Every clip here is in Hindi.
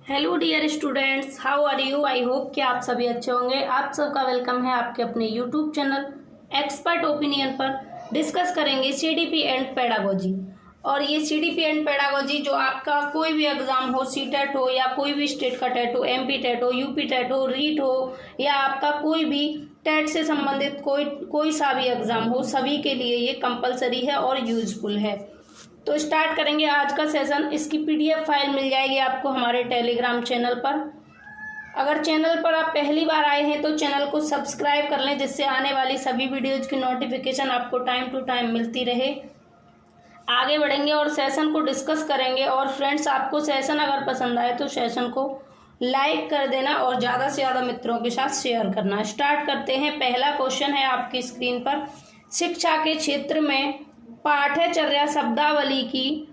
Hello dear students, how are you. I hope कि आप सभी अच्छे होंगे। आप सबका वेलकम है आपके अपने यूट्यूब चैनल एक्सपर्ट ओपिनियन पर। डिस्कस करेंगे सीडीपी एंड पेडागोजी। और ये सीडीपी एंड पेडागोजी जो आपका कोई भी एग्जाम हो, सीटेट हो या कोई भी स्टेट का टेट हो, एमपी टेट हो, यूपी टेट हो, रीट हो या आपका कोई भी टेट से संबंधित कोई सा भी एग्जाम हो, सभी के लिए ये कंपलसरी है और यूजफुल है। तो स्टार्ट करेंगे आज का सेशन। इसकी पीडीएफ फाइल मिल जाएगी आपको हमारे टेलीग्राम चैनल पर। अगर चैनल पर आप पहली बार आए हैं तो चैनल को सब्सक्राइब कर लें, जिससे आने वाली सभी वीडियोज की नोटिफिकेशन आपको टाइम टू टाइम मिलती रहे। आगे बढ़ेंगे और सेशन को डिस्कस करेंगे। और फ्रेंड्स, आपको सेशन अगर पसंद आए तो सेशन को लाइक कर देना और ज़्यादा से ज़्यादा मित्रों के साथ शेयर करना। स्टार्ट करते हैं। पहला क्वेश्चन है आपकी स्क्रीन पर। शिक्षा के क्षेत्र में पाठ्यचर्या शब्दावली की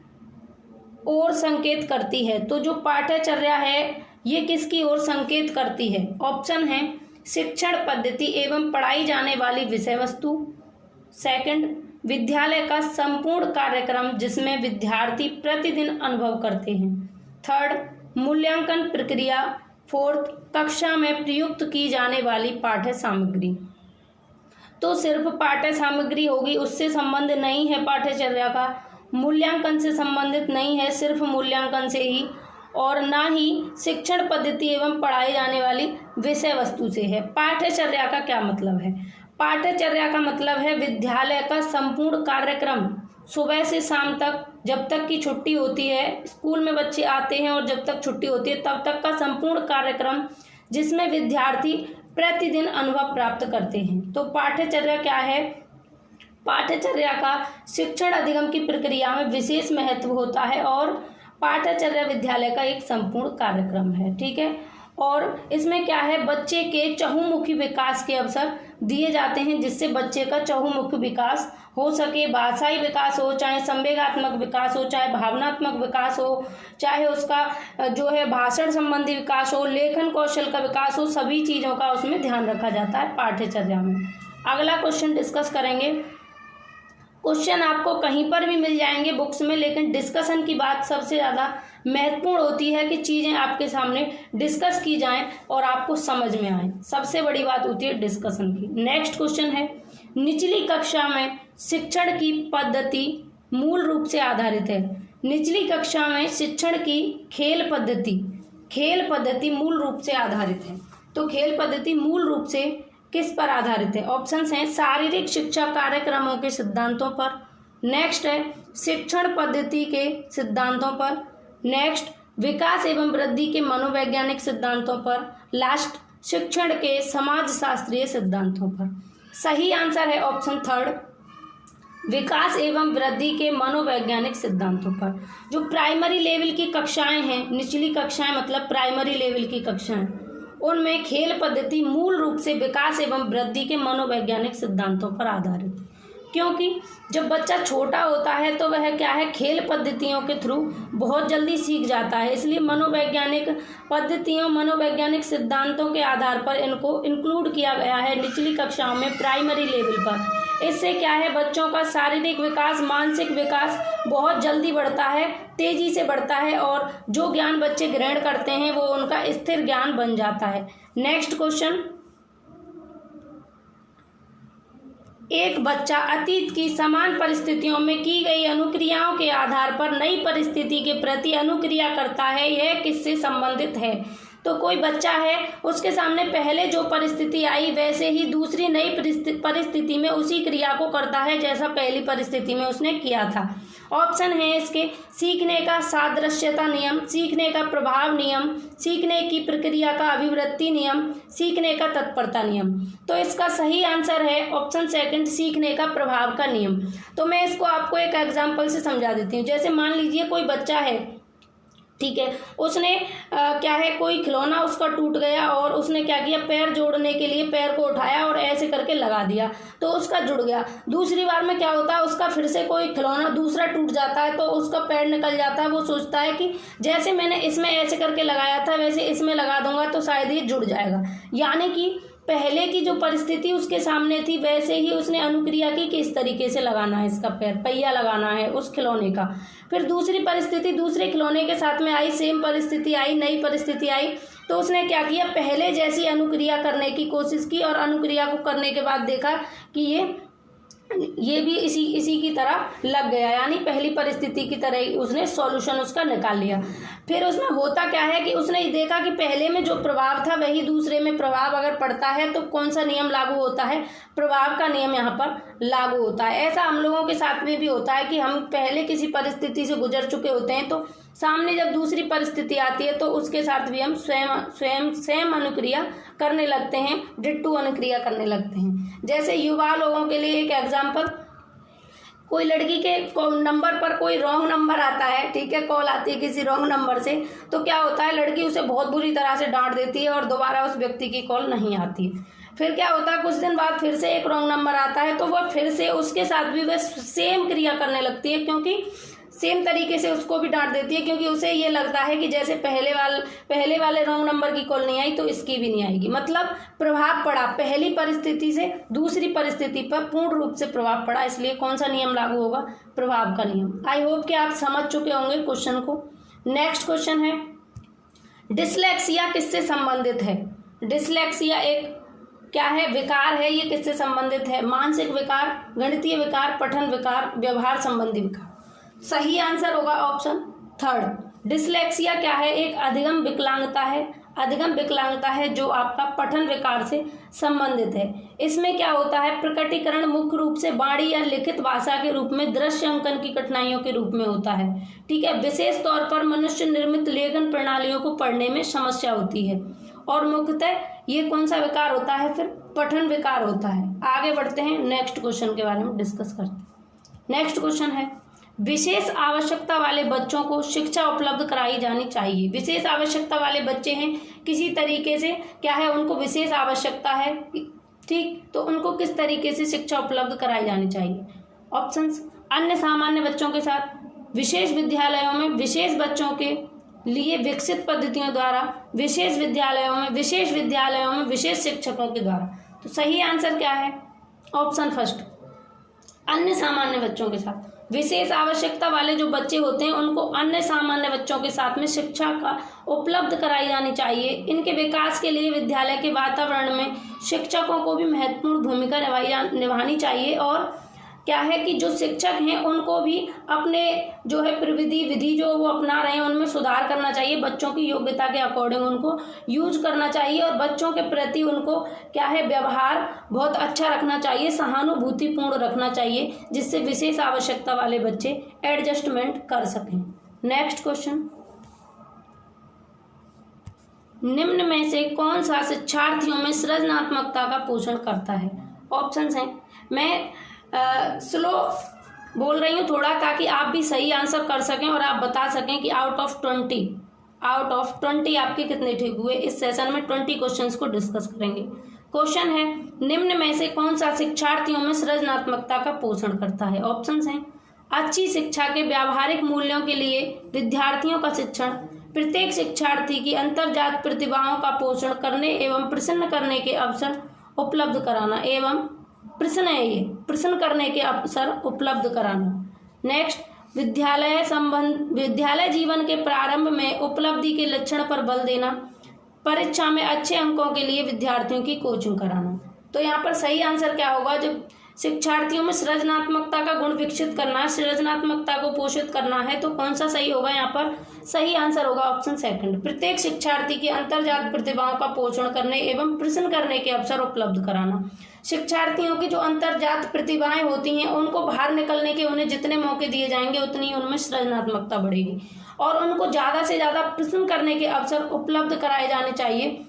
ओर संकेत करती है। तो जो पाठ्यचर्या है ये किसकी ओर संकेत करती है? ऑप्शन है शिक्षण पद्धति एवं पढ़ाई जाने वाली विषय वस्तु। सेकंड, विद्यालय का संपूर्ण कार्यक्रम जिसमें विद्यार्थी प्रतिदिन अनुभव करते हैं। थर्ड, मूल्यांकन प्रक्रिया। फोर्थ, कक्षा में प्रयुक्त की जाने वाली पाठ्य सामग्री। तो सिर्फ पाठ्य सामग्री होगी, उससे संबंध नहीं है पाठ्यचर्या का। मूल्यांकन से संबंधित नहीं है, सिर्फ मूल्यांकन से ही। और ना ही शिक्षण पद्धति एवं पढ़ाई जाने वाली विषय वस्तु से है। पाठ्यचर्या का क्या मतलब है? पाठ्यचर्या का मतलब है विद्यालय का संपूर्ण कार्यक्रम, सुबह से शाम तक, जब तक की छुट्टी होती है, स्कूल में बच्चे आते हैं और जब तक छुट्टी होती है तब तक का संपूर्ण कार्यक्रम जिसमें विद्यार्थी प्रतिदिन अनुभव प्राप्त करते हैं। तो पाठ्यचर्या क्या है? पाठ्यचर्या का शिक्षण अधिगम की प्रक्रिया में विशेष महत्व होता है और पाठ्यचर्या विद्यालय का एक संपूर्ण कार्यक्रम है। ठीक है। और इसमें क्या है, बच्चे के चहुमुखी विकास के अवसर दिए जाते हैं, जिससे बच्चे का चहुमुखी विकास हो सके। भाषाई विकास हो, चाहे संवेगात्मक विकास हो, चाहे भावनात्मक विकास हो, चाहे उसका जो है भाषण संबंधी विकास हो, लेखन कौशल का विकास हो, सभी चीज़ों का उसमें ध्यान रखा जाता है पाठ्यचर्या में। अगला क्वेश्चन डिस्कस करेंगे। क्वेश्चन आपको कहीं पर भी मिल जाएंगे बुक्स में, लेकिन डिस्कशन की बात सबसे ज़्यादा महत्वपूर्ण होती है कि चीज़ें आपके सामने डिस्कस की जाएं और आपको समझ में आए। सबसे बड़ी बात होती है डिस्कशन की। नेक्स्ट क्वेश्चन है, निचली कक्षा में शिक्षण की पद्धति मूल रूप से आधारित है। निचली कक्षा में शिक्षण की खेल पद्धति मूल रूप से आधारित है। तो खेल पद्धति मूल रूप से किस पर आधारित है? ऑप्शंस हैं शारीरिक शिक्षा कार्यक्रमों के सिद्धांतों पर। नेक्स्ट है शिक्षण पद्धति के सिद्धांतों पर। नेक्स्ट, विकास एवं वृद्धि के मनोवैज्ञानिक सिद्धांतों पर। लास्ट, शिक्षण के समाजशास्त्रीय सिद्धांतों पर। सही आंसर है ऑप्शन थर्ड, विकास एवं वृद्धि के मनोवैज्ञानिक सिद्धांतों पर। जो प्राइमरी लेवल की कक्षाएं हैं, निचली कक्षाएं मतलब प्राइमरी लेवल की कक्षाएं, उनमें खेल पद्धति मूल रूप से विकास एवं वृद्धि के मनोवैज्ञानिक सिद्धांतों पर आधारित है। क्योंकि जब बच्चा छोटा होता है तो वह क्या है, खेल पद्धतियों के थ्रू बहुत जल्दी सीख जाता है। इसलिए मनोवैज्ञानिक पद्धतियों, मनोवैज्ञानिक सिद्धांतों के आधार पर इनको इंक्लूड किया गया है निचली कक्षाओं में, प्राइमरी लेवल पर। इससे क्या है, बच्चों का शारीरिक विकास, मानसिक विकास बहुत जल्दी बढ़ता है, तेजी से बढ़ता है और जो ज्ञान बच्चे ग्रहण करते हैं वो उनका स्थिर ज्ञान बन जाता है। नेक्स्ट क्वेश्चन, एक बच्चा अतीत की समान परिस्थितियों में की गई अनुक्रियाओं के आधार पर नई परिस्थिति के प्रति अनुक्रिया करता है, यह किससे संबंधित है? तो कोई बच्चा है, उसके सामने पहले जो परिस्थिति आई वैसे ही दूसरी नई परिस्थिति में उसी क्रिया को करता है जैसा पहली परिस्थिति में उसने किया था। ऑप्शन है इसके सीखने का सादृश्यता नियम, सीखने का प्रभाव नियम, सीखने की प्रक्रिया का अभिवृत्ति नियम, सीखने का तत्परता नियम। तो इसका सही आंसर है ऑप्शन सेकंड, सीखने का प्रभाव का नियम। तो मैं इसको आपको एक एग्जांपल से समझा देती हूँ। जैसे मान लीजिए कोई बच्चा है, ठीक है, उसने क्या है, कोई खिलौना उसका टूट गया और उसने क्या किया, पैर जोड़ने के लिए पैर को उठाया और ऐसे करके लगा दिया तो उसका जुड़ गया। दूसरी बार में क्या होता है, उसका फिर से कोई खिलौना दूसरा टूट जाता है तो उसका पैर निकल जाता है। वो सोचता है कि जैसे मैंने इसमें ऐसे करके लगाया था वैसे इसमें लगा दूंगा तो शायद ये जुड़ जाएगा। यानी कि पहले की जो परिस्थिति उसके सामने थी वैसे ही उसने अनुक्रिया की कि इस तरीके से लगाना है, इसका पैर पहिया लगाना है उस खिलौने का। फिर दूसरी परिस्थिति दूसरे खिलौने के साथ में आई, सेम परिस्थिति आई, नई परिस्थिति आई, तो उसने क्या किया, पहले जैसी अनुक्रिया करने की कोशिश की और अनुक्रिया को करने के बाद देखा कि ये भी इसी की तरह लग गया, यानी पहली परिस्थिति की तरह ही उसने सॉल्यूशन उसका निकाल लिया। फिर उसमें होता क्या है कि उसने देखा कि पहले में जो प्रभाव था वही दूसरे में प्रभाव अगर पड़ता है तो कौन सा नियम लागू होता है, प्रभाव का नियम यहाँ पर लागू होता है। ऐसा हम लोगों के साथ में भी होता है कि हम पहले किसी परिस्थिति से गुजर चुके होते हैं तो सामने जब दूसरी परिस्थिति आती है तो उसके साथ भी हम सेम अनुक्रिया करने लगते हैं, डिट्टो अनुक्रिया करने लगते हैं। जैसे युवा लोगों के लिए एक एग्जाम्पल, कोई लड़की के नंबर पर कोई रॉन्ग नंबर आता है, ठीक है, कॉल आती है किसी रॉन्ग नंबर से, तो क्या होता है, लड़की उसे बहुत बुरी तरह से डांट देती है और दोबारा उस व्यक्ति की कॉल नहीं आती है। फिर क्या होता है, कुछ दिन बाद फिर से एक रॉन्ग नंबर आता है तो वह फिर से उसके साथ भी वह सेम क्रिया करने लगती है, क्योंकि सेम तरीके से उसको भी डांट देती है, क्योंकि उसे ये लगता है कि जैसे पहले वाले रॉन्ग नंबर की कॉल नहीं आई तो इसकी भी नहीं आएगी। मतलब प्रभाव पड़ा, पहली परिस्थिति से दूसरी परिस्थिति पर पूर्ण रूप से प्रभाव पड़ा, इसलिए कौन सा नियम लागू होगा, प्रभाव का नियम। आई होप कि आप समझ चुके होंगे क्वेश्चन को। नेक्स्ट क्वेश्चन है, डिसलेक्सिया किससे संबंधित है। डिसलेक्सिया एक क्या है, विकार है। ये किससे संबंधित है, मानसिक विकार, गणितीय विकार, पठन विकार, व्यवहार संबंधी विकार। सही आंसर होगा ऑप्शन थर्ड। डिसलेक्सिया क्या है, एक अधिगम विकलांगता है, अधिगम विकलांगता है जो आपका पठन विकार से संबंधित है। इसमें क्या होता है, प्रकटीकरण मुख्य रूप से वाणी या लिखित भाषा के रूप में दृश्य अंकन की कठिनाइयों के रूप में होता है, ठीक है। विशेष तौर पर मनुष्य निर्मित लेखन प्रणालियों को पढ़ने में समस्या होती है और मुख्यतः ये कौन सा विकार होता है, फिर पठन विकार होता है। आगे बढ़ते हैं, नेक्स्ट क्वेश्चन के बारे में डिस्कस करते हैं। नेक्स्ट क्वेश्चन है, विशेष आवश्यकता वाले बच्चों को शिक्षा उपलब्ध कराई जानी चाहिए। विशेष आवश्यकता वाले बच्चे हैं, किसी तरीके से क्या है, उनको विशेष आवश्यकता है, ठीक, तो उनको किस तरीके से शिक्षा उपलब्ध कराई जानी चाहिए। ऑप्शंस, अन्य सामान्य बच्चों के साथ, विशेष विद्यालयों में विशेष बच्चों के लिए विकसित पद्धतियों द्वारा, विशेष विद्यालयों में विशेष शिक्षकों के द्वारा। तो सही आंसर क्या है, ऑप्शन फर्स्ट, अन्य सामान्य बच्चों के साथ। विशेष आवश्यकता वाले जो बच्चे होते हैं उनको अन्य सामान्य बच्चों के साथ में शिक्षा का उपलब्ध कराई जानी चाहिए। इनके विकास के लिए विद्यालय के वातावरण में शिक्षकों को भी महत्वपूर्ण भूमिका निभानी चाहिए और क्या है कि जो शिक्षक हैं उनको भी अपने जो है प्रविधि विधि जो वो अपना रहे हैं उनमें सुधार करना चाहिए, बच्चों की योग्यता के अकॉर्डिंग उनको यूज करना चाहिए और बच्चों के प्रति उनको क्या है व्यवहार बहुत अच्छा रखना चाहिए, सहानुभूतिपूर्ण रखना चाहिए, जिससे विशेष आवश्यकता वाले बच्चे एडजस्टमेंट कर सकें। नेक्स्ट क्वेश्चन, निम्न में से कौन सा शिक्षार्थियों में सृजनात्मकता का पोषण करता है। ऑप्शंस हैं, मैं स्लो बोल रही हूँ थोड़ा ताकि आप भी सही आंसर कर सकें और आप बता सकें कि आउट ऑफ 20 आपके कितने ठीक हुए। इस सेशन में 20 क्वेश्चंस को डिस्कस करेंगे। क्वेश्चन है, निम्न में से कौन सा शिक्षार्थियों में सृजनात्मकता का पोषण करता है। ऑप्शंस हैं, अच्छी शिक्षा के व्यावहारिक मूल्यों के लिए विद्यार्थियों का शिक्षण, प्रत्येक शिक्षार्थी की अंतर्जात प्रतिभाओं का पोषण करने एवं प्रसन्न करने के अवसर उपलब्ध कराना एवं प्रश्न करने के अवसर उपलब्ध कराना। नेक्स्ट, विद्यालय जीवन के प्रारंभ में उपलब्धि के लक्षण पर बल देना, परीक्षा में अच्छे अंकों के लिए विद्यार्थियों की कोचिंग कराना। तो यहाँ पर सही आंसर क्या होगा, जब शिक्षार्थियों में सृजनात्मकता का गुण विकसित करना, सृजनात्मकता को पोषित करना है तो कौन सा सही होगा, यहाँ पर सही आंसर होगा ऑप्शन सेकंड, प्रत्येक शिक्षार्थी की अंतर्जात प्रतिभाओं का पोषण करने एवं प्रश्न करने के अवसर उपलब्ध कराना। शिक्षार्थियों की जो अंतर्जात प्रतिभाएं होती हैं उनको बाहर निकलने के उन्हें जितने मौके दिए जाएंगे उतनी उनमें सृजनात्मकता बढ़ेगी और उनको ज़्यादा से ज़्यादा प्रश्न करने के अवसर उपलब्ध कराए जाने चाहिए।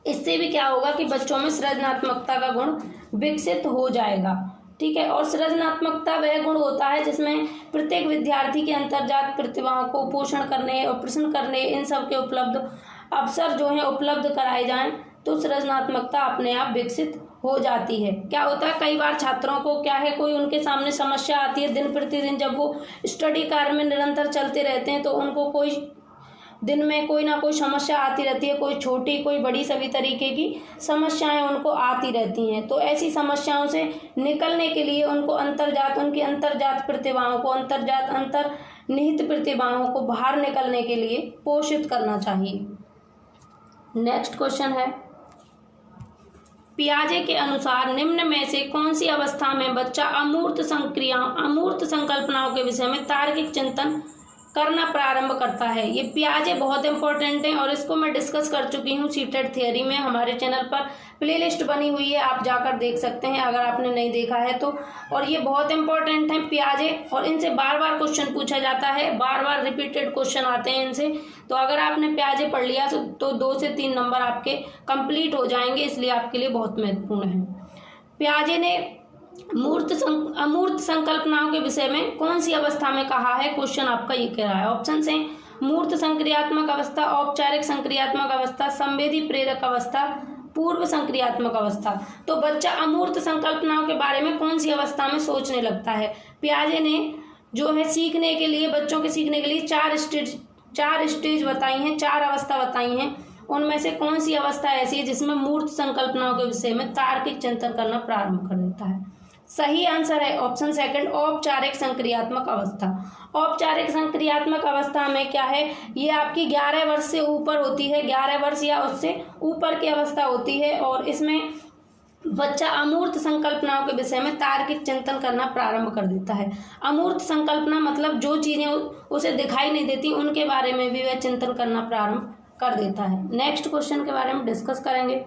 इससे भी क्या होगा कि बच्चों में सृजनात्मकता का गुण विकसित हो जाएगा, ठीक है। और सृजनात्मकता वह गुण होता है जिसमें प्रत्येक विद्यार्थी के अंतर्जात प्रतिभाओं को पोषण करने और प्रश्न करने इन सब के उपलब्ध अवसर जो हैं उपलब्ध कराए जाएं तो सृजनात्मकता अपने आप विकसित हो जाती है। क्या होता है, कई बार छात्रों को क्या है, कोई उनके सामने समस्या आती है दिन प्रतिदिन, जब वो स्टडी कार्य में निरंतर चलते रहते हैं तो उनको कोई दिन में कोई ना कोई समस्या आती रहती है, कोई छोटी कोई बड़ी, सभी तरीके की समस्याएं उनको आती रहती हैं। तो ऐसी समस्याओं से निकलने के लिए उनको उनकी अंतर्जात प्रतिभाओं को, अंतर्निहित प्रतिभाओं को बाहर निकलने के लिए पोषित करना चाहिए। नेक्स्ट क्वेश्चन है, पियाजे के अनुसार निम्न में से कौन सी अवस्था में बच्चा अमूर्त संकल्पनाओं के विषय में तार्किक चिंतन करना प्रारंभ करता है? ये पियाजे बहुत इंपॉर्टेंट है और इसको मैं डिस्कस कर चुकी हूँ सीटेट थियरी में। हमारे चैनल पर प्लेलिस्ट बनी हुई है, आप जाकर देख सकते हैं अगर आपने नहीं देखा है तो। और ये बहुत इंपॉर्टेंट है पियाजे, और इनसे बार बार क्वेश्चन पूछा जाता है, बार बार रिपीटेड क्वेश्चन आते हैं इनसे। तो अगर आपने पियाजे पढ़ लिया तो 2 से 3 नंबर आपके कंप्लीट हो जाएंगे, इसलिए आपके लिए बहुत महत्वपूर्ण है। पियाजे ने अमूर्त संकल्पनाओं के विषय में कौन सी अवस्था में कहा है? क्वेश्चन आपका ये कह रहा है। ऑप्शन है मूर्त संक्रियात्मक अवस्था, औपचारिक संक्रियात्मक अवस्था, संवेदी प्रेरक अवस्था, पूर्व संक्रियात्मक अवस्था। तो बच्चा अमूर्त संकल्पनाओं के बारे में कौन सी अवस्था में सोचने लगता है? पियाजे ने जो है सीखने के लिए, बच्चों के सीखने के लिए 4 स्टेज बताई हैं, 4 अवस्था बताई हैं। उनमें से कौन सी अवस्था ऐसी है जिसमें मूर्त संकल्पनाओं के विषय में तार्किक चिंतन करना प्रारंभ कर देता है? सही आंसर है ऑप्शन सेकंड, औपचारिक संक्रियात्मक अवस्था। औपचारिक संक्रियात्मक अवस्था में क्या है, ये आपकी 11 वर्ष से ऊपर होती है, 11 वर्ष या उससे ऊपर की अवस्था होती है, और इसमें बच्चा अमूर्त संकल्पनाओं के विषय में तार्किक चिंतन करना प्रारंभ कर देता है। अमूर्त संकल्पना मतलब जो चीजें उसे दिखाई नहीं देती उनके बारे में भी वह चिंतन करना प्रारंभ कर देता है। नेक्स्ट क्वेश्चन के बारे में डिस्कस करेंगे।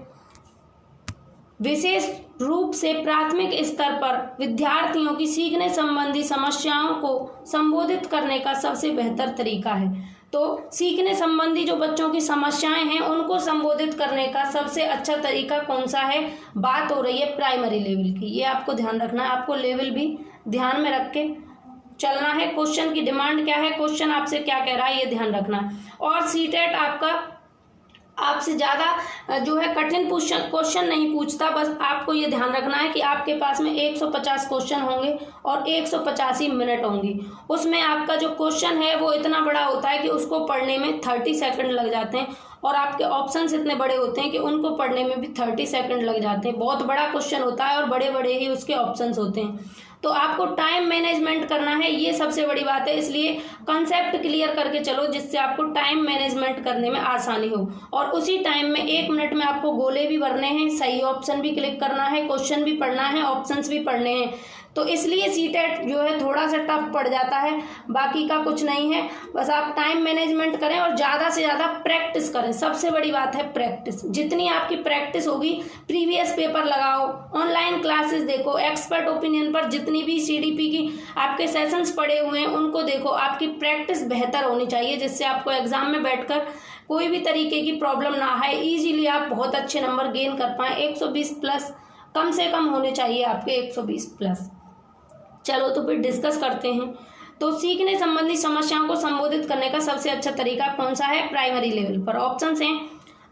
विशेष रूप से प्राथमिक स्तर पर विद्यार्थियों की सीखने संबंधी समस्याओं को संबोधित करने का सबसे बेहतर तरीका है। तो सीखने संबंधी जो बच्चों की समस्याएं हैं उनको संबोधित करने का सबसे अच्छा तरीका कौन सा है? बात हो रही है प्राइमरी लेवल की, ये आपको ध्यान रखना है, आपको लेवल भी ध्यान में रख के चलना है। क्वेश्चन की डिमांड क्या है, क्वेश्चन आपसे क्या कह रहा है, ये ध्यान रखना है। और सीटेट आपसे ज्यादा जो है कठिन क्वेश्चन नहीं पूछता, बस आपको ये ध्यान रखना है कि आपके पास में 150 क्वेश्चन होंगे और 185 मिनट होंगी। उसमें आपका जो क्वेश्चन है वो इतना बड़ा होता है कि उसको पढ़ने में 30 सेकंड लग जाते हैं, और आपके ऑप्शंस इतने बड़े होते हैं कि उनको पढ़ने में भी 30 सेकंड लग जाते हैं। बहुत बड़ा क्वेश्चन होता है और बड़े बड़े ही उसके ऑप्शंस होते हैं। तो आपको टाइम मैनेजमेंट करना है, ये सबसे बड़ी बात है। इसलिए कॉन्सेप्ट क्लियर करके चलो जिससे आपको टाइम मैनेजमेंट करने में आसानी हो, और उसी टाइम में 1 मिनट में आपको गोले भी भरने हैं, सही ऑप्शन भी क्लिक करना है, क्वेश्चन भी पढ़ना है, ऑप्शंस भी पढ़ने हैं। तो इसलिए सीटेट जो है थोड़ा सा टफ पड़ जाता है, बाकी का कुछ नहीं है। बस आप टाइम मैनेजमेंट करें और ज़्यादा से ज़्यादा प्रैक्टिस करें, सबसे बड़ी बात है प्रैक्टिस। जितनी आपकी प्रैक्टिस होगी, प्रीवियस पेपर लगाओ, ऑनलाइन क्लासेस देखो, एक्सपर्ट ओपिनियन पर जितनी भी सीडीपी की आपके सेशंस पड़े हुए हैं उनको देखो। आपकी प्रैक्टिस बेहतर होनी चाहिए जिससे आपको एग्जाम में बैठकर कोई भी तरीके की प्रॉब्लम ना आए, इजीली आप बहुत अच्छे नंबर गेन कर पाएं। 120 प्लस कम से कम होने चाहिए आपके, 120 प्लस। चलो तो फिर डिस्कस करते हैं। तो सीखने संबंधी समस्याओं को संबोधित करने का सबसे अच्छा तरीका कौन सा है? प्राइमरी लेवल पर ऑप्शंस हैं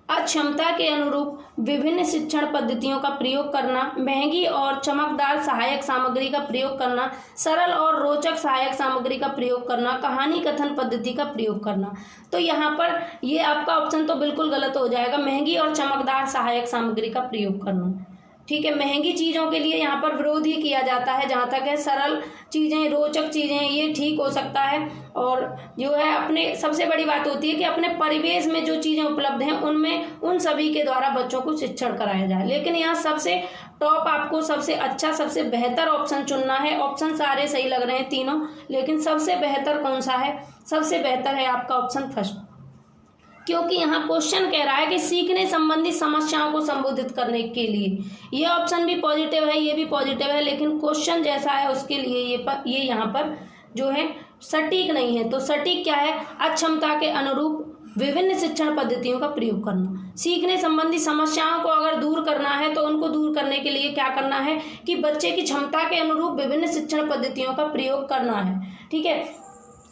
अक्षमता के अनुरूप विभिन्न शिक्षण पद्धतियों का प्रयोग करना, महंगी और चमकदार सहायक सामग्री का प्रयोग करना, सरल और रोचक सहायक सामग्री का प्रयोग करना, कहानी कथन पद्धति का प्रयोग करना। तो यहाँ पर ये आपका ऑप्शन तो बिल्कुल गलत हो जाएगा, महंगी और चमकदार सहायक सामग्री का प्रयोग करना। ठीक है, महंगी चीज़ों के लिए यहाँ पर विरोध ही किया जाता है। जहाँ तक है सरल चीज़ें, रोचक चीज़ें, ये ठीक हो सकता है। और जो है अपने सबसे बड़ी बात होती है कि अपने परिवेश में जो चीज़ें उपलब्ध हैं उनमें उन सभी के द्वारा बच्चों को शिक्षण कराया जाए। लेकिन यहाँ सबसे टॉप आपको सबसे अच्छा, सबसे बेहतर ऑप्शन चुनना है। ऑप्शन सारे सही लग रहे हैं तीनों, लेकिन सबसे बेहतर कौन सा है? सबसे बेहतर है आपका ऑप्शन फर्स्ट, क्योंकि यहाँ क्वेश्चन कह रहा है कि सीखने संबंधी समस्याओं को संबोधित करने के लिए। ये ऑप्शन भी पॉजिटिव है, ये भी पॉजिटिव है, लेकिन क्वेश्चन जैसा है उसके लिए ये यहाँ पर जो है सटीक नहीं है। तो सटीक क्या है? अक्षमता के अनुरूप विभिन्न शिक्षण पद्धतियों का प्रयोग करना। सीखने संबंधी समस्याओं को अगर दूर करना है तो उनको दूर करने के लिए क्या करना है कि बच्चे की क्षमता के अनुरूप विभिन्न शिक्षण पद्धतियों का प्रयोग करना है। ठीक है,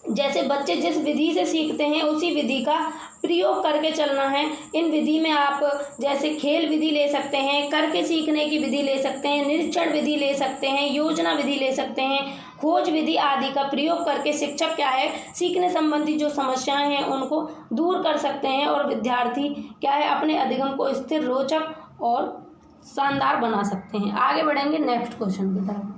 जैसे बच्चे जिस विधि से सीखते हैं उसी विधि का प्रयोग करके चलना है। इन विधि में आप जैसे खेल विधि ले सकते हैं, करके सीखने की विधि ले सकते हैं, निरीक्षण विधि ले सकते हैं, योजना विधि ले सकते हैं, खोज विधि आदि का प्रयोग करके शिक्षक क्या है, सीखने संबंधी जो समस्याएं हैं उनको दूर कर सकते हैं और विद्यार्थी क्या है, अपने अधिगम को स्थिर, रोचक और शानदार बना सकते हैं। आगे बढ़ेंगे नेक्स्ट क्वेश्चन की तरफ।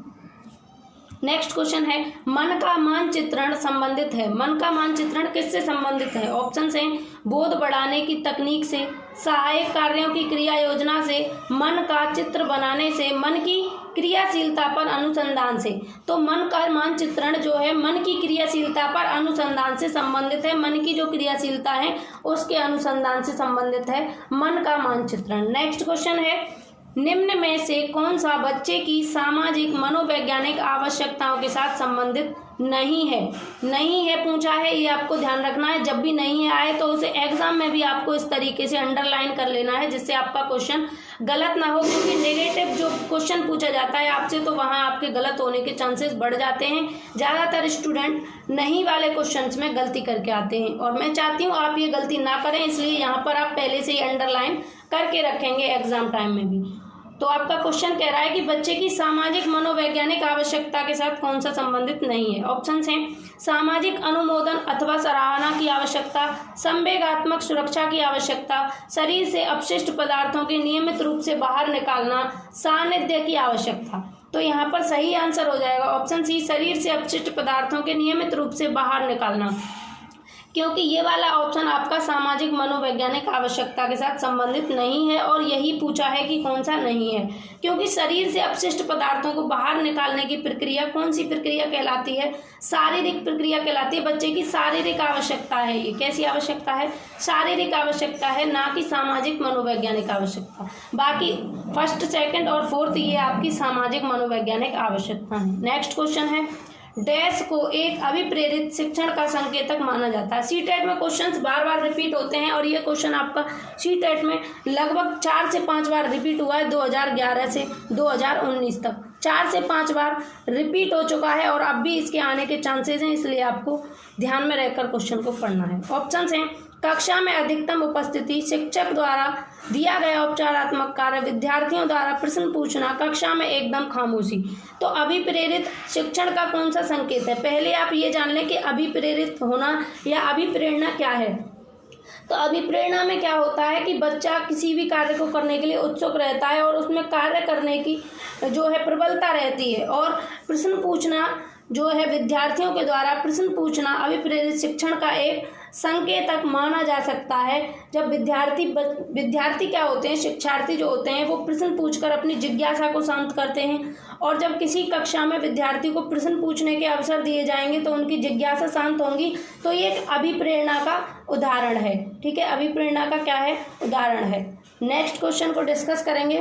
नेक्स्ट क्वेश्चन है, मन का मानचित्रण संबंधित है। मन का मानचित्रण किससे संबंधित है? ऑप्शन है बोध बढ़ाने की तकनीक से, सहायक कार्यों की क्रिया योजना से, मन का चित्र बनाने से, मन की क्रियाशीलता पर अनुसंधान से। तो मन का मानचित्रण जो है मन की क्रियाशीलता पर अनुसंधान से संबंधित है। मन की जो क्रियाशीलता है उसके अनुसंधान से संबंधित है मन का मानचित्रण। नेक्स्ट क्वेश्चन है, निम्न में से कौन सा बच्चे की सामाजिक मनोवैज्ञानिक आवश्यकताओं के साथ संबंधित नहीं है? नहीं है पूछा है, ये आपको ध्यान रखना है। जब भी नहीं है आए तो उसे एग्जाम में भी आपको इस तरीके से अंडरलाइन कर लेना है जिससे आपका क्वेश्चन गलत ना हो, क्योंकि नेगेटिव जो क्वेश्चन पूछा जाता है आपसे तो वहाँ आपके गलत होने के चांसेस बढ़ जाते हैं। ज़्यादातर स्टूडेंट नहीं वाले क्वेश्चंस में गलती करके आते हैं और मैं चाहती हूँ आप ये गलती ना करें, इसलिए यहाँ पर आप पहले से ही अंडरलाइन करके रखेंगे एग्जाम टाइम में भी। तो आपका क्वेश्चन कह रहा है कि बच्चे की सामाजिक मनोवैज्ञानिक आवश्यकता के साथ कौन सा संबंधित नहीं है? ऑप्शंस हैं सामाजिक अनुमोदन अथवा सराहना की आवश्यकता, संवेगात्मक सुरक्षा की आवश्यकता, शरीर से अपशिष्ट पदार्थों के नियमित रूप से बाहर निकालना, सानिध्य की आवश्यकता। तो यहाँ पर सही आंसर हो जाएगा ऑप्शन सी, शरीर से अपशिष्ट पदार्थों के नियमित रूप से बाहर निकालना, क्योंकि ये वाला ऑप्शन आपका सामाजिक मनोवैज्ञानिक आवश्यकता के साथ संबंधित नहीं है और यही पूछा है कि कौन सा नहीं है। क्योंकि शरीर से अपशिष्ट पदार्थों को बाहर निकालने की प्रक्रिया कौन सी प्रक्रिया कहलाती है? शारीरिक प्रक्रिया कहलाती है। बच्चे की शारीरिक आवश्यकता है, ये कैसी आवश्यकता है? शारीरिक आवश्यकता है, ना कि सामाजिक मनोवैज्ञानिक आवश्यकता। बाकी फर्स्ट, सेकंड और फोर्थ ये आपकी सामाजिक मनोवैज्ञानिक आवश्यकता है। नेक्स्ट क्वेश्चन है, डैश को एक अभिप्रेरित शिक्षण का संकेतक माना जाता है। सीटेट में क्वेश्चंस बार बार रिपीट होते हैं और ये क्वेश्चन आपका सीटेट में लगभग 4 से 5 बार रिपीट हुआ है 2011 से 2019 तक। 4 से 5 बार रिपीट हो चुका है और अब भी इसके आने के चांसेस हैं, इसलिए आपको ध्यान में रहकर क्वेश्चन को पढ़ना है। ऑप्शंस हैं कक्षा में अधिकतम उपस्थिति, शिक्षक द्वारा दिया गया उपचारात्मक कार्य, विद्यार्थियों द्वारा प्रश्न पूछना, कक्षा में एकदम खामोशी। तो अभिप्रेरित शिक्षण का कौन सा संकेत है? पहले आप ये जान लें कि अभिप्रेरित होना या अभिप्रेरणा क्या है। तो अभिप्रेरणा में क्या होता है कि बच्चा किसी भी कार्य को करने के लिए उत्सुक रहता है और उसमें कार्य करने की जो है प्रबलता रहती है, और प्रश्न पूछना जो है विद्यार्थियों के द्वारा प्रश्न पूछना अभिप्रेरित शिक्षण का एक संकेतक माना जा सकता है। जब विद्यार्थी क्या होते हैं, शिक्षार्थी जो होते हैं वो प्रश्न पूछकर अपनी जिज्ञासा को शांत करते हैं, और जब किसी कक्षा में विद्यार्थी को प्रश्न पूछने के अवसर दिए जाएंगे तो उनकी जिज्ञासा शांत होंगी। तो ये एक अभिप्रेरणा का उदाहरण है। ठीक है, अभिप्रेरणा का क्या है? उदाहरण है। नेक्स्ट क्वेश्चन को डिस्कस करेंगे।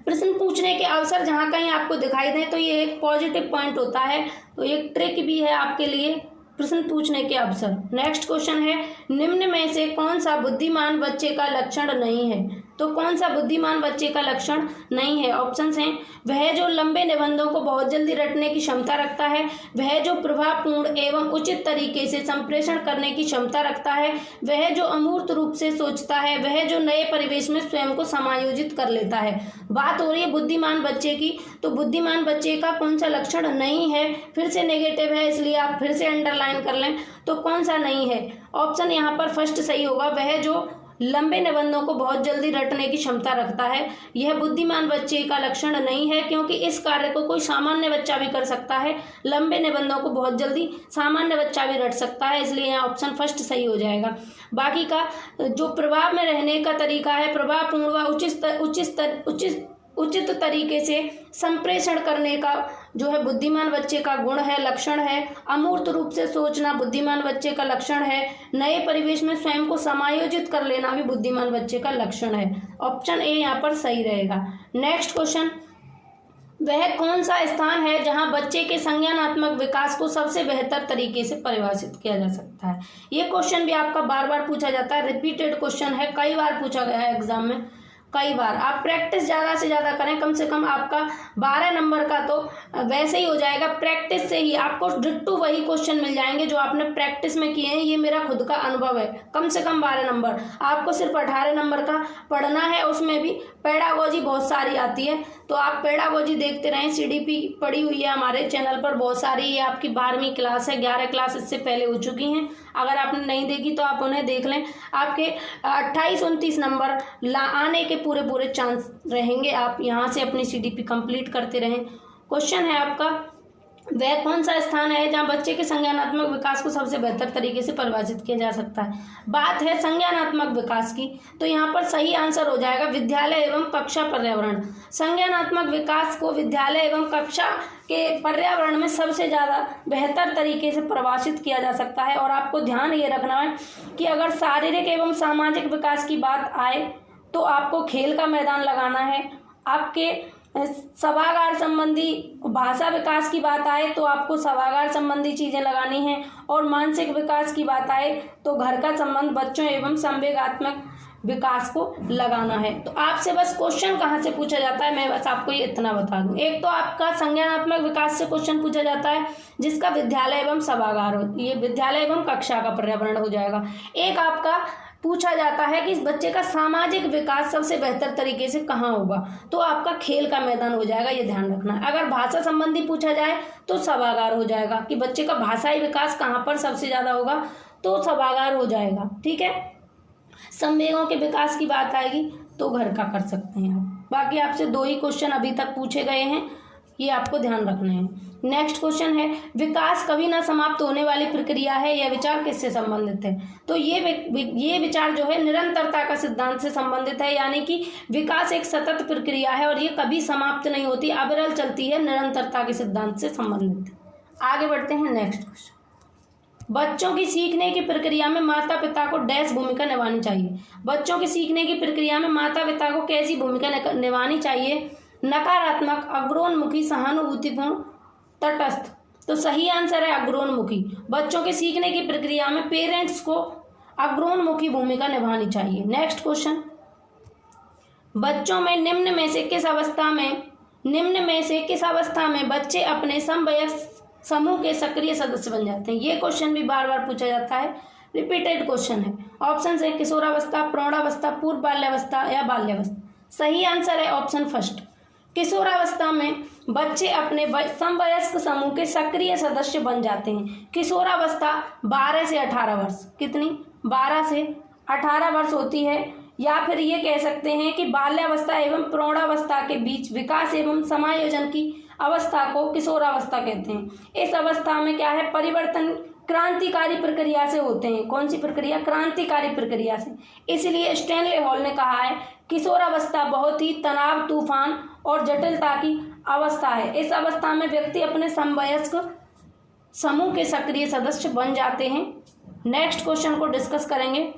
प्रश्न पूछने के अवसर जहाँ कहीं आपको दिखाई दें तो ये एक पॉजिटिव पॉइंट होता है, तो एक ट्रिक भी है आपके लिए प्रश्न पूछने के अवसर। नेक्स्ट क्वेश्चन है, निम्न में से कौन सा बुद्धिमान बच्चे का लक्षण नहीं है? तो कौन सा बुद्धिमान बच्चे का लक्षण नहीं है? ऑप्शंस हैं वह जो लंबे निबंधों को बहुत जल्दी रटने की क्षमता रखता है, वह जो प्रभावपूर्ण एवं उचित तरीके से संप्रेषण करने की क्षमता रखता है, वह जो अमूर्त रूप से सोचता है, वह जो नए परिवेश में स्वयं को समायोजित कर लेता है। बात हो रही है बुद्धिमान बच्चे की, तो बुद्धिमान बच्चे का कौन सा लक्षण नहीं है? फिर से नेगेटिव है, इसलिए आप फिर से अंडरलाइन कर लें। तो कौन सा नहीं है? ऑप्शन यहाँ पर फर्स्ट सही होगा, वह जो लंबे निबंधों को बहुत जल्दी रटने की क्षमता रखता है। यह बुद्धिमान बच्चे का लक्षण नहीं है, क्योंकि इस कार्य को कोई सामान्य बच्चा भी कर सकता है। लंबे निबंधों को बहुत जल्दी सामान्य बच्चा भी रट सकता है, इसलिए यहाँ ऑप्शन फर्स्ट सही हो जाएगा। बाकी का जो प्रभाव में रहने का तरीका है, प्रभावपूर्ण व उचित तरीके से संप्रेषण करने का जो है बुद्धिमान बच्चे का गुण है, लक्षण है। अमूर्त रूप से सोचना बुद्धिमान बच्चे का लक्षण है। नए परिवेश में स्वयं को समायोजित कर लेना भी बुद्धिमान बच्चे का लक्षण है। ऑप्शन ए यहाँ पर सही रहेगा। नेक्स्ट क्वेश्चन, वह कौन सा स्थान है जहां बच्चे के संज्ञानात्मक विकास को सबसे बेहतर तरीके से परिभाषित किया जा सकता है? ये क्वेश्चन भी आपका बार बार पूछा जाता है, रिपीटेड क्वेश्चन है, कई बार पूछा गया है एग्जाम में, कई बार। आप प्रैक्टिस ज़्यादा से ज़्यादा करें, कम से कम आपका 12 नंबर का तो वैसे ही हो जाएगा। प्रैक्टिस से ही आपको डिट्टू वही क्वेश्चन मिल जाएंगे जो आपने प्रैक्टिस में किए हैं। ये मेरा खुद का अनुभव है। कम से कम 12 नंबर, आपको सिर्फ 18 नंबर का पढ़ना है। उसमें भी पेडागोजी बहुत सारी आती है, तो आप पेडागोजी देखते रहें। CDP पड़ी हुई है हमारे चैनल पर बहुत सारी। ये आपकी 12वीं क्लास है, 11 क्लास इससे पहले हो चुकी हैं। अगर आपने नहीं देखी तो आप उन्हें देख लें। आपके 28-29 नंबर आने के पूरे चांस रहेंगे। आप यहाँ से अपनी CDP कंप्लीट करते रहें। क्वेश्चन है आपका, वह कौन सा स्थान है जहाँ बच्चे के संज्ञानात्मक विकास को सबसे बेहतर तरीके से परिभाषित किया जा सकता है। बात है संज्ञानात्मक विकास की, तो यहाँ पर सही आंसर हो जाएगा विद्यालय एवं कक्षा पर्यावरण। संज्ञानात्मक विकास को विद्यालय एवं कक्षा के पर्यावरण में सबसे ज़्यादा बेहतर तरीके से परिभाषित किया जा सकता है। और आपको ध्यान ये रखना है कि अगर शारीरिक एवं सामाजिक विकास की बात आए तो आपको खेल का मैदान लगाना है। आपके सभागार संबंधी भाषा विकास की बात आए तो आपको सभागार संबंधी चीजें लगानी हैं। और मानसिक विकास की बात आए तो घर का संबंध बच्चों एवं संवेगात्मक विकास को लगाना है। तो आपसे बस क्वेश्चन कहाँ से पूछा जाता है, मैं बस आपको ये इतना बता दूं। एक तो आपका संज्ञानात्मक विकास से क्वेश्चन पूछा जाता है जिसका विद्यालय एवं सभागार हो, ये विद्यालय एवं कक्षा का पर्यावरण हो जाएगा। एक आपका पूछा जाता है कि इस बच्चे का सामाजिक विकास सबसे बेहतर तरीके से कहाँ होगा, तो आपका खेल का मैदान हो जाएगा, ये ध्यान रखना है। अगर भाषा संबंधी पूछा जाए तो सभागार हो जाएगा कि बच्चे का भाषाई विकास कहाँ पर सबसे ज्यादा होगा, तो सभागार हो जाएगा। ठीक है, संवेगों के विकास की बात आएगी तो घर का कर सकते हैं आप। बाकी आपसे 2 ही क्वेश्चन अभी तक पूछे गए हैं, ये आपको ध्यान रखने हैं। नेक्स्ट क्वेश्चन है, विकास कभी ना समाप्त होने वाली प्रक्रिया है, यह विचार किससे संबंधित है। तो ये विचार जो है निरंतरता का सिद्धांत से संबंधित है, यानी कि विकास एक सतत प्रक्रिया है और ये कभी समाप्त नहीं होती, अविरल चलती है, निरंतरता के सिद्धांत से संबंधित है। आगे बढ़ते हैं नेक्स्ट क्वेश्चन, बच्चों की सीखने की प्रक्रिया में माता पिता को डैश भूमिका निभानी चाहिए। बच्चों की सीखने की प्रक्रिया में माता पिता को कैसी भूमिका निभानी चाहिए। नकारात्मक, अग्रोन्मुखी, सहानुभूतिपूर्ण, तटस्थ। तो सही आंसर है अग्रोन्मुखी। बच्चों के सीखने की प्रक्रिया में पेरेंट्स को अग्रोन्मुखी भूमिका निभानी चाहिए। नेक्स्ट क्वेश्चन, बच्चों में निम्न में से किस अवस्था में बच्चे अपने समवयस्क समूह के सक्रिय सदस्य बन जाते हैं। ये क्वेश्चन भी बार बार पूछा जाता है, रिपीटेड क्वेश्चन है। ऑप्शन है किशोरावस्था, प्रौढ़ावस्था, पूर्व बाल्यावस्था या बाल्यावस्था। सही आंसर है ऑप्शन फर्स्ट, किशोरावस्था में बच्चे अपने समवयस्क समूह के सक्रिय सदस्य बन जाते हैं। किशोरावस्था 12 से 18 वर्ष, कितनी 12 से 18 वर्ष होती है। या फिर ये कह सकते हैं कि बाल्यावस्था एवं प्रौढ़ावस्था के बीच विकास एवं समायोजन की अवस्था को किशोरावस्था कहते हैं। इस अवस्था में क्या है, परिवर्तन क्रांतिकारी प्रक्रिया से होते हैं। कौन सी प्रक्रिया, क्रांतिकारी प्रक्रिया से। इसलिए स्टैनले हॉल ने कहा है किशोरावस्था बहुत ही तनाव, तूफान और जटिलता की अवस्था है। इस अवस्था में व्यक्ति अपने समवयस्क समूह के सक्रिय सदस्य बन जाते हैं। नेक्स्ट क्वेश्चन को डिस्कस करेंगे,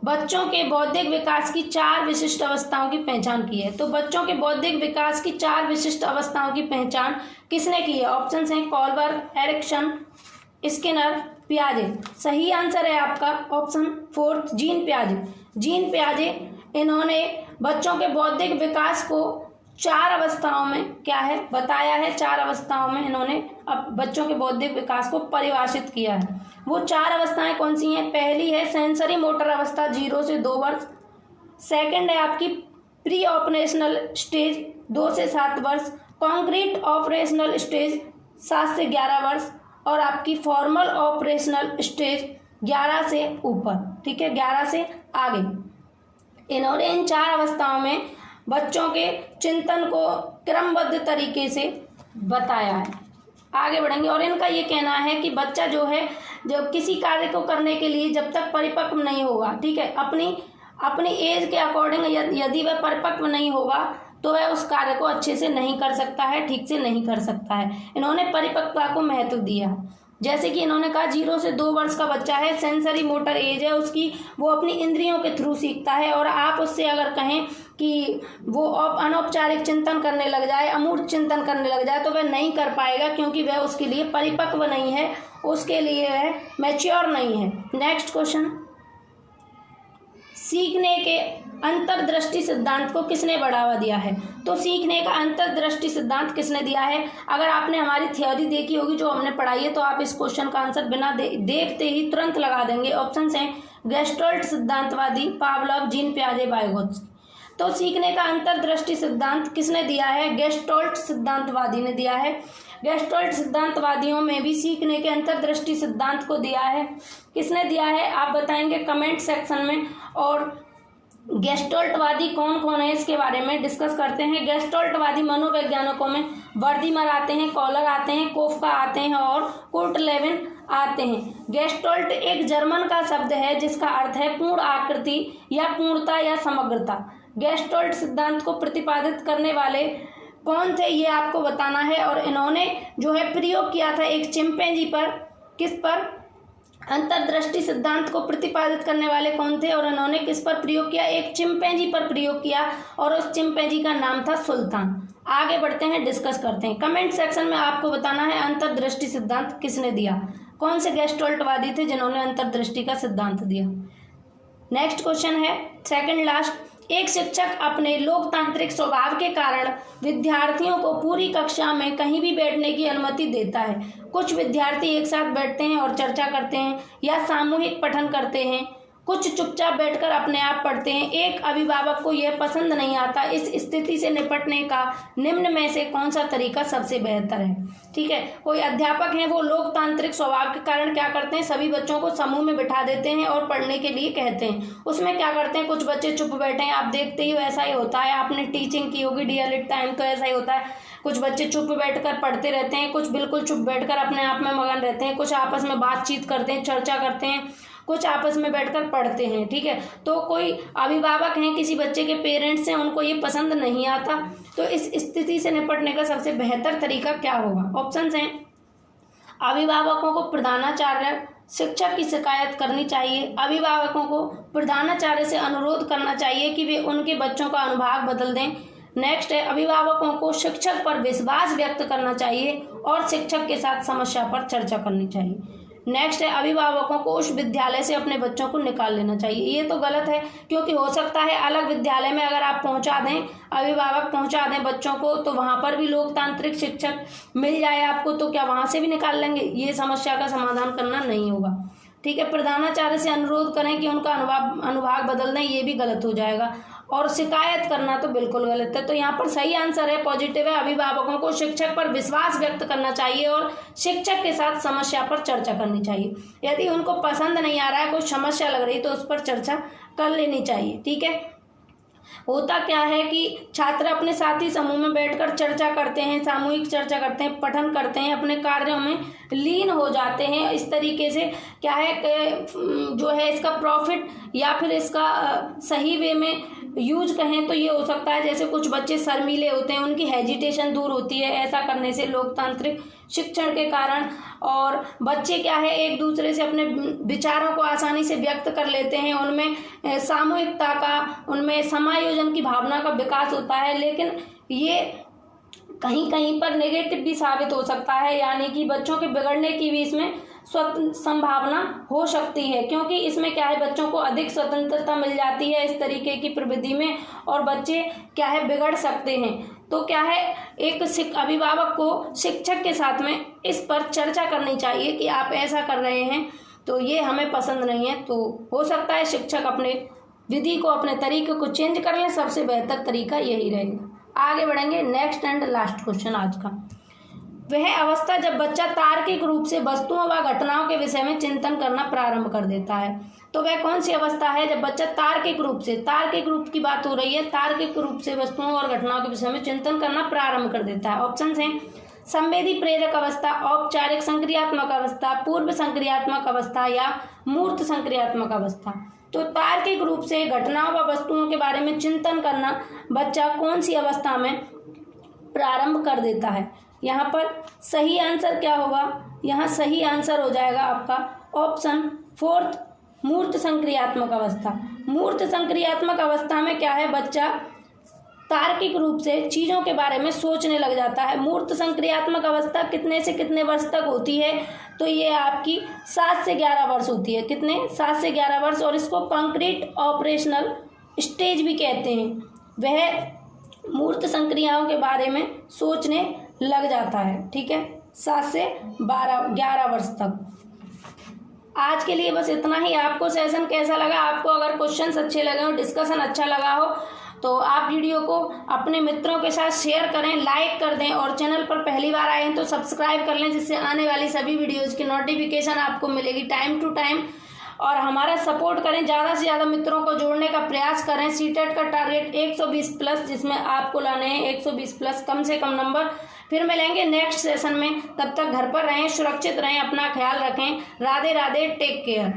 बच्चों के बौद्धिक विकास की 4 विशिष्ट अवस्थाओं की पहचान की है। तो बच्चों के बौद्धिक विकास की 4 विशिष्ट अवस्थाओं की पहचान किसने की है। ऑप्शन हैं कॉलबर्ग, एरिक्सन, स्किनर, पियाजे। सही आंसर है आपका ऑप्शन 4 जीन पियाजे। जीन पियाजे इन्होंने बच्चों के बौद्धिक विकास को 4 अवस्थाओं में क्या है बताया है। 4 अवस्थाओं में इन्होंने अब बच्चों के बौद्धिक विकास को परिभाषित किया है। वो 4 अवस्थाएं कौन सी हैं। पहली है सेंसरी मोटर अवस्था 0 से 2 वर्ष। सेकंड है आपकी प्री ऑपरेशनल स्टेज 2 से 7 वर्ष। कॉन्क्रीट ऑपरेशनल स्टेज 7 से 11 वर्ष। और आपकी फॉर्मल ऑपरेशनल स्टेज 11 से ऊपर, ठीक है, 11 से आगे। इन्होंने इन 4 अवस्थाओं में बच्चों के चिंतन को क्रमबद्ध तरीके से बताया है। आगे बढ़ेंगे और इनका ये कहना है कि बच्चा जो है जब किसी कार्य को करने के लिए जब तक परिपक्व नहीं होगा, ठीक है, अपनी एज के अकॉर्डिंग यदि वह परिपक्व नहीं होगा तो वह उस कार्य को अच्छे से नहीं कर सकता है, ठीक से नहीं कर सकता है। इन्होंने परिपक्वता को महत्व दिया। जैसे कि इन्होंने कहा 0 से 2 वर्ष का बच्चा है, सेंसरी मोटर एज है उसकी, वो अपनी इंद्रियों के थ्रू सीखता है। और आप उससे अगर कहें कि वो अनौपचारिक चिंतन करने लग जाए, अमूर्त चिंतन करने लग जाए, तो वह नहीं कर पाएगा क्योंकि वह उसके लिए परिपक्व नहीं है, उसके लिए वह मैच्योर नहीं है। नेक्स्ट क्वेश्चन, सीखने के अंतर्दृष्टि सिद्धांत को किसने बढ़ावा दिया है? तो सीखने का अंतर्दृष्टि सिद्धांत किसने दिया है? अगर आपने हमारी थ्योरी देखी होगी जो हमने पढ़ाई है तो आप इस क्वेश्चन का आंसर बिना देखते ही तुरंत लगा देंगे। ऑप्शन हैं गेस्टल्ट सिद्धांतवादी, पावलोव, जीन पियाजे, वाइगोत्स्की। तो सीखने का अंतर्दृष्टि सिद्धांत किसने दिया है? गेस्टल्ट सिद्धांतवादी ने दिया है। गेस्टल्ट सिद्धांतवादियों में भी सीखने के अंतर्दृष्टि सिद्धांत को दिया है। किसने दिया है आप बताएंगे कमेंट सेक्शन में। और गेस्टल्टवादी कौन कौन है इसके बारे में डिस्कस करते हैं। गेस्टल्टवादी मनोवैज्ञानिकों में वर्दीमर आते हैं, कॉलर आते हैं, कोफका आते हैं और कुर्ट लेविन आते हैं। गेस्टल्ट एक जर्मन का शब्द है जिसका अर्थ है पूर्ण आकृति या पूर्णता या समग्रता। गेस्टल्ट सिद्धांत को प्रतिपादित करने वाले कौन थे ये आपको बताना है। और इन्होंने जो है प्रयोग किया था एक चिंपैंजी पर। किस पर? अंतर्दृष्टि सिद्धांत को प्रतिपादित करने वाले कौन थे और इन्होंने किस पर प्रयोग किया? एक चिंपैंजी पर प्रयोग किया और उस चिंपैंजी का नाम था सुल्तान। आगे बढ़ते हैं, डिस्कस करते हैं। कमेंट सेक्शन में आपको बताना है अंतर्दृष्टि सिद्धांत किसने दिया, कौन से गेस्टल्टवादी थे जिन्होंने अंतर्दृष्टि का सिद्धांत दिया। नेक्स्ट क्वेश्चन है सेकंड लास्ट। एक शिक्षक अपने लोकतांत्रिक स्वभाव के कारण विद्यार्थियों को पूरी कक्षा में कहीं भी बैठने की अनुमति देता है। कुछ विद्यार्थी एक साथ बैठते हैं और चर्चा करते हैं या सामूहिक पठन करते हैं, कुछ चुपचाप बैठकर अपने आप पढ़ते हैं। एक अभिभावक को यह पसंद नहीं आता। इस स्थिति से निपटने का निम्न में से कौन सा तरीका सबसे बेहतर है? ठीक है, कोई अध्यापक हैं वो लोकतांत्रिक स्वभाव के कारण क्या करते हैं, सभी बच्चों को समूह में बिठा देते हैं और पढ़ने के लिए कहते हैं। उसमें क्या करते हैं, कुछ बच्चे चुप बैठे हैं, आप देखते ही हो ऐसा ही होता है। आपने टीचिंग की होगी डीएलएड टाइम तो ऐसा ही होता है। कुछ बच्चे चुप बैठकर पढ़ते रहते हैं, कुछ बिल्कुल चुप बैठकर अपने आप में मगन रहते हैं, कुछ आपस में बातचीत करते हैं, चर्चा करते हैं, कुछ आपस में बैठकर पढ़ते हैं। ठीक है, तो कोई अभिभावक हैं, किसी बच्चे के पेरेंट्स हैं, उनको ये पसंद नहीं आता। तो इस स्थिति से निपटने का सबसे बेहतर तरीका क्या होगा? ऑप्शंस हैं अभिभावकों को प्रधानाचार्य शिक्षक की शिकायत करनी चाहिए, अभिभावकों को प्रधानाचार्य से अनुरोध करना चाहिए कि वे उनके बच्चों का अनुभाग बदल दें। नेक्स्ट है अभिभावकों को शिक्षक पर विश्वास व्यक्त करना चाहिए और शिक्षक के साथ समस्या पर चर्चा करनी चाहिए। नेक्स्ट है अभिभावकों को उस विद्यालय से अपने बच्चों को निकाल लेना चाहिए। ये तो गलत है, क्योंकि हो सकता है अलग विद्यालय में अगर आप पहुंचा दें, अभिभावक पहुंचा दें बच्चों को, तो वहां पर भी लोकतांत्रिक शिक्षक मिल जाए आपको, तो क्या वहां से भी निकाल लेंगे? ये समस्या का समाधान करना नहीं होगा। ठीक है, प्रधानाचार्य से अनुरोध करें कि उनका अनुभाग बदल दें, ये भी गलत हो जाएगा। और शिकायत करना तो बिल्कुल गलत है। तो यहाँ पर सही आंसर है, पॉजिटिव है, अभिभावकों को शिक्षक पर विश्वास व्यक्त करना चाहिए और शिक्षक के साथ समस्या पर चर्चा करनी चाहिए। यदि उनको पसंद नहीं आ रहा है, कोई समस्या लग रही, तो उस पर चर्चा कर लेनी चाहिए। ठीक है, होता क्या है कि छात्र अपने साथी समूह में बैठकर चर्चा करते हैं, सामूहिक चर्चा करते हैं, पठन करते हैं, अपने कार्यों में लीन हो जाते हैं। इस तरीके से क्या है जो है इसका प्रॉफिट या फिर इसका सही वे में यूज कहें तो ये हो सकता है, जैसे कुछ बच्चे शर्मीले होते हैं, उनकी हेजिटेशन दूर होती है ऐसा करने से लोकतांत्रिक शिक्षण के कारण। और बच्चे क्या है एक दूसरे से अपने विचारों को आसानी से व्यक्त कर लेते हैं, उनमें सामूहिकता का, उनमें समायोजन की भावना का विकास होता है। लेकिन ये कहीं कहीं पर नेगेटिव भी साबित हो सकता है, यानी कि बच्चों के बिगड़ने की भी इसमें संभावना हो सकती है, क्योंकि इसमें क्या है बच्चों को अधिक स्वतंत्रता मिल जाती है इस तरीके की प्रवृत्ति में, और बच्चे क्या है बिगड़ सकते हैं। तो क्या है एक अभिभावक को शिक्षक के साथ में इस पर चर्चा करनी चाहिए कि आप ऐसा कर रहे हैं तो ये हमें पसंद नहीं है। तो हो सकता है शिक्षक अपने विधि को, अपने तरीके को चेंज कर ले, सबसे बेहतर तरीका यही रहेगा। आगे बढ़ेंगे, नेक्स्ट एंड लास्ट क्वेश्चन आज का। वह अवस्था जब बच्चा तार्किक रूप से वस्तुओं व घटनाओं के विषय में चिंतन करना प्रारंभ कर देता है, तो वह कौन सी अवस्था है जब बच्चा तार्किक रूप की बात हो रही है, तार्किक रूप से वस्तुओं और घटनाओं के विषय में चिंतन करना प्रारंभ कर देता है? ऑप्शन हैं संवेदी प्रेरक अवस्था, औपचारिक संक्रियात्मक अवस्था, पूर्व संक्रियात्मक अवस्था या मूर्त संक्रियात्मक अवस्था। तो तार्किक रूप से घटनाओं व वस्तुओं के बारे में चिंतन करना बच्चा कौन सी अवस्था में प्रारंभ कर देता है? यहाँ पर सही आंसर क्या होगा? यहाँ सही आंसर हो जाएगा आपका ऑप्शन 4 मूर्त संक्रियात्मक अवस्था। मूर्त संक्रियात्मक अवस्था में क्या है बच्चा तार्किक रूप से चीज़ों के बारे में सोचने लग जाता है। मूर्त संक्रियात्मक अवस्था कितने से कितने वर्ष तक होती है, तो ये आपकी 7 से 11 वर्ष होती है। कितने? 7 से 11 वर्ष। और इसको कॉन्क्रीट ऑपरेशनल स्टेज भी कहते हैं। वह मूर्त संक्रियाओं के बारे में सोचने लग जाता है। ठीक है, 7 से 11 वर्ष तक। आज के लिए बस इतना ही। आपको सेशन कैसा लगा? आपको अगर क्वेश्चंस अच्छे लगे हो, डिस्कशन अच्छा लगा हो, तो आप वीडियो को अपने मित्रों के साथ शेयर करें, लाइक कर दें, और चैनल पर पहली बार आए हैं तो सब्सक्राइब कर लें, जिससे आने वाली सभी वीडियोज़ की नोटिफिकेशन आपको मिलेगी टाइम टू टाइम। और हमारा सपोर्ट करें, ज़्यादा से ज़्यादा मित्रों को जोड़ने का प्रयास करें। सीटेट का टारगेट 120 प्लस, जिसमें आपको लाने हैं 120 प्लस कम से कम नंबर। फिर मिलेंगे नेक्स्ट सेशन में। तब तक घर पर रहें, सुरक्षित रहें, अपना ख्याल रखें। Radhe Radhe, take care.